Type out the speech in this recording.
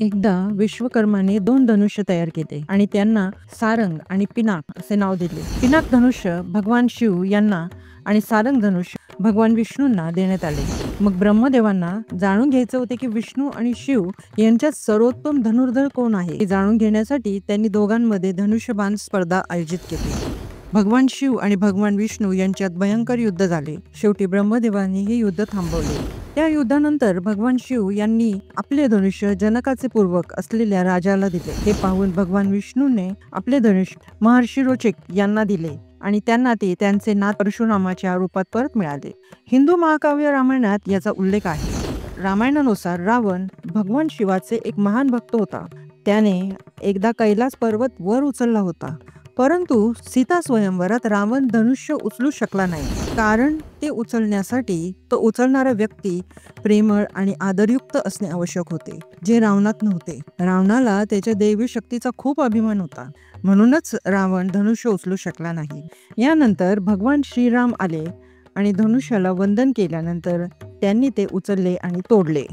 एकदा विश्वकर्माने 2 धनुष्य तयार केले आणि त्यांना सारंग आणि पिनाक असे नाव दिले. पिनाक धनुष्य भगवान शिव यांना आणि सारंग धनुष्य भगवान विष्णूंना देण्यात आले. मग ब्रह्मदेवांना जाणून घ्यायचे होते की विष्णू आणि शिव यांच्यात सर्वोत्तम धनुर्धर कोण आहे हे जाणून घेण्यासाठी त्यांनी दोघांमध्ये धनुष्यबाण स्पर्धा आयोजित केली. भगवान शिव आणि भगवान विष्णू यांच्यात भयंकर युद्ध झाले. शेवटी ब्रह्मदेवांनी हे युद्ध थांबवले. त्या युद्धानंतर भगवान शिव यांनी आपले धनुष्य जनकाचे पूर्वक असलेल्या राजाला दिले. हे पाहून भगवान विष्णूने आपले धनुष्य महर्षी रोचक यांना दिले आणि त्यांना ते त्यांचे नाथ परशुरामाच्या रूपात परत मिळाले. हिंदू महाकाव्य रामायणात याचा उल्लेख आहे. रामायणानुसार रावण भगवान शिवाचे एक महान भक्त होता. त्याने एकदा कैलास पर्वत वर उचलला होता, परंतु सीता स्वयंवरात रावण धनुष्य उचलू शकला नाही. कारण ते उचलण्यासाठी तो उचलणारा व्यक्ती प्रेमळ आणि आदरयुक्त असणे आवश्यक होते, जे रावणात नव्हते. रावणाला त्याच्या दैवी शक्तीचा खूप अभिमान होता, म्हणूनच रावण धनुष्य उचलू शकला नाही. यानंतर भगवान श्रीराम आले आणि धनुष्याला वंदन केल्यानंतर त्यांनी ते उचलले आणि तोडले.